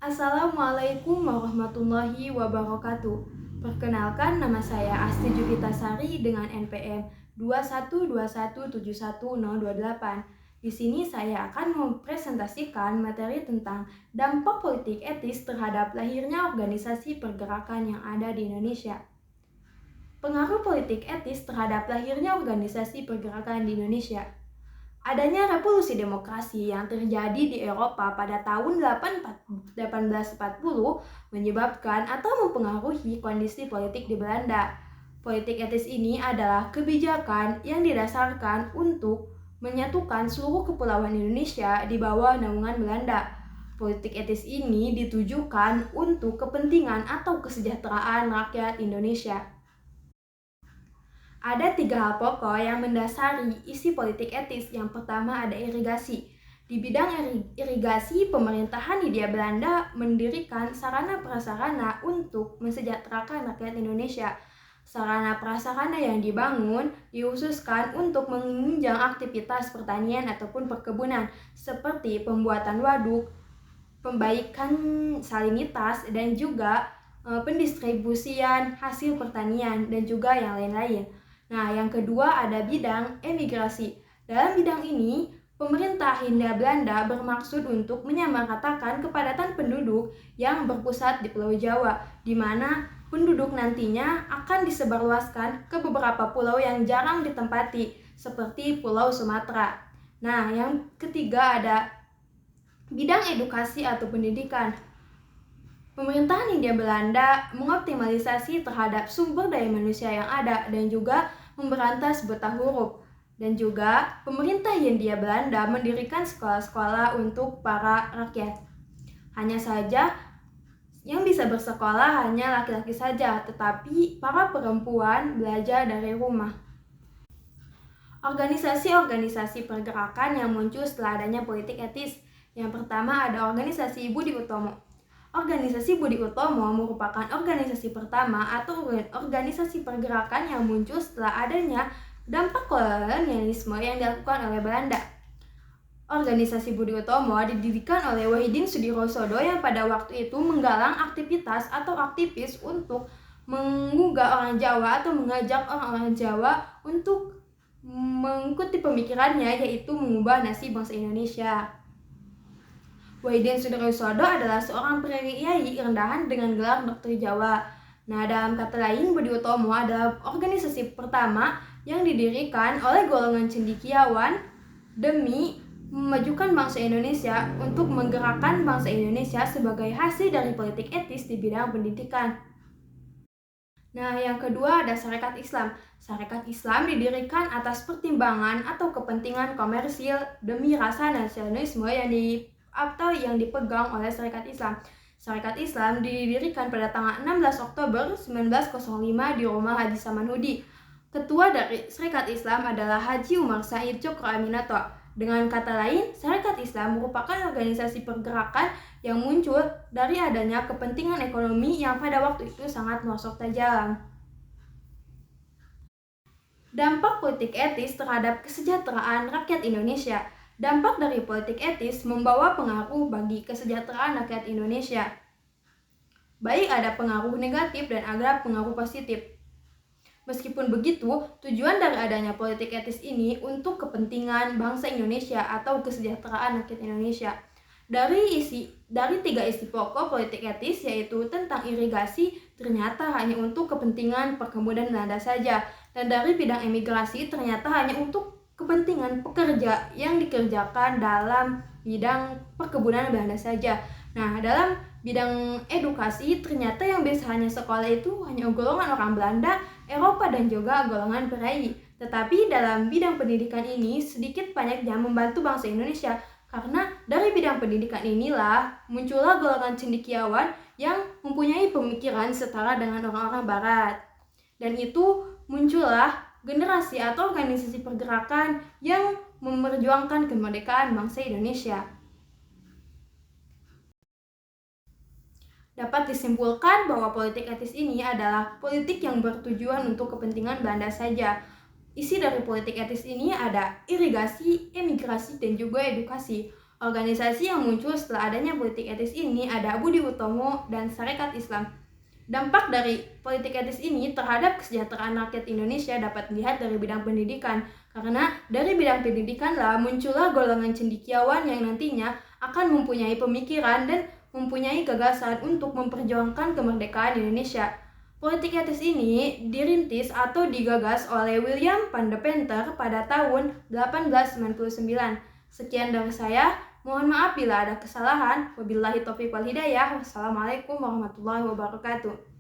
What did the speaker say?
Assalamualaikum warahmatullahi wabarakatuh. Perkenalkan, nama saya Asti Juvitasari dengan NPM 212171028. Di sini saya akan mempresentasikan materi tentang dampak politik etis terhadap lahirnya organisasi pergerakan yang ada di Indonesia. Pengaruh politik etis terhadap lahirnya organisasi pergerakan di Indonesia. Adanya revolusi demokrasi yang terjadi di Eropa pada tahun 1840 menyebabkan atau mempengaruhi kondisi politik di Belanda. Politik etis ini adalah kebijakan yang didasarkan untuk menyatukan seluruh kepulauan Indonesia di bawah naungan Belanda. Politik etis ini ditujukan untuk kepentingan atau kesejahteraan rakyat Indonesia. Ada 3 hal pokok yang mendasari isi politik etis. Yang pertama ada irigasi. Di bidang irigasi, pemerintahan Hindia Belanda mendirikan sarana prasarana untuk mensejahterakan rakyat Indonesia. Sarana prasarana yang dibangun dikhususkan untuk menunjang aktivitas pertanian ataupun perkebunan, seperti pembuatan waduk, pembaikan salinitas, dan juga pendistribusian hasil pertanian, dan juga yang lain-lain. Nah, yang kedua ada bidang emigrasi. Dalam bidang ini, pemerintah Hindia Belanda bermaksud untuk menyamaratakan kepadatan penduduk yang berpusat di Pulau Jawa, di mana penduduk nantinya akan disebarluaskan ke beberapa pulau yang jarang ditempati, seperti Pulau Sumatera. Nah, yang ketiga ada bidang edukasi atau pendidikan. Pemerintahan Hindia Belanda mengoptimalisasi terhadap sumber daya manusia yang ada dan juga memberantas buta huruf. Dan juga pemerintah Hindia Belanda mendirikan sekolah-sekolah untuk para rakyat. Hanya saja yang bisa bersekolah hanya laki-laki saja, tetapi para perempuan belajar dari rumah. Organisasi-organisasi pergerakan yang muncul setelah adanya politik etis. Yang pertama ada organisasi Budi Utomo. Organisasi Budi Utomo merupakan organisasi pertama atau organisasi pergerakan yang muncul setelah adanya dampak kolonialisme yang dilakukan oleh Belanda. Organisasi Budi Utomo didirikan oleh Wahidin Sudirosodo yang pada waktu itu menggalang aktivitas atau aktivis untuk menggugah orang Jawa atau mengajak orang-orang Jawa untuk mengikuti pemikirannya, yaitu mengubah nasib bangsa Indonesia. Wahidin Sudirosodo adalah seorang priai rendahan dengan gelar Doktor Jawa. Nah, dalam kata lain, Budi Utomo adalah organisasi pertama yang didirikan oleh golongan cendekiawan demi memajukan bangsa Indonesia untuk menggerakkan bangsa Indonesia sebagai hasil dari politik etis di bidang pendidikan. Nah, yang kedua ada Sarekat Islam. Sarekat Islam didirikan atas pertimbangan atau kepentingan komersil demi rasa nasionalisme yang dipegang oleh Sarekat Islam. Sarekat Islam didirikan pada tanggal 16 Oktober 1905 di rumah Haji Samanhudi. Ketua dari Sarekat Islam adalah Haji Umar Said Cokro Aminoto. Dengan kata lain, Sarekat Islam merupakan organisasi pergerakan yang muncul dari adanya kepentingan ekonomi yang pada waktu itu sangat merosot tajam. Dampak politik etis terhadap kesejahteraan rakyat Indonesia. Dampak dari politik etis membawa pengaruh bagi kesejahteraan rakyat Indonesia. Baik ada pengaruh negatif dan ada pengaruh positif. Meskipun begitu, tujuan dari adanya politik etis ini untuk kepentingan bangsa Indonesia atau kesejahteraan rakyat Indonesia. Dari 3 isi pokok politik etis, yaitu tentang irigasi, ternyata hanya untuk kepentingan perkebunan Belanda saja. Dan dari bidang emigrasi, ternyata hanya untuk kepentingan pekerja yang dikerjakan dalam bidang perkebunan Belanda saja. Nah, dalam bidang edukasi, ternyata yang biasanya sekolah itu hanya golongan orang Belanda, Eropa, dan juga golongan priai. Tetapi dalam bidang pendidikan ini sedikit banyaknya membantu bangsa Indonesia, karena dari bidang pendidikan inilah muncullah golongan cendekiawan yang mempunyai pemikiran setara dengan orang-orang Barat. Dan itu muncullah generasi atau organisasi pergerakan yang memperjuangkan kemerdekaan bangsa Indonesia. Dapat disimpulkan bahwa politik etis ini adalah politik yang bertujuan untuk kepentingan Belanda saja. Isi dari politik etis ini ada irigasi, emigrasi, dan juga edukasi. Organisasi yang muncul setelah adanya politik etis ini ada Budi Utomo dan Sarekat Islam. Dampak dari politik etis ini terhadap kesejahteraan rakyat Indonesia dapat dilihat dari bidang pendidikan, karena dari bidang pendidikanlah muncullah golongan cendekiawan yang nantinya akan mempunyai pemikiran dan mempunyai gagasan untuk memperjuangkan kemerdekaan Indonesia. Politik etis ini dirintis atau digagas oleh William Van de Venter pada tahun 1899. Sekian dari saya. Mohon maaf bila ada kesalahan. Wabillahi taufiq wal hidayah. Wassalamualaikum warahmatullahi wabarakatuh.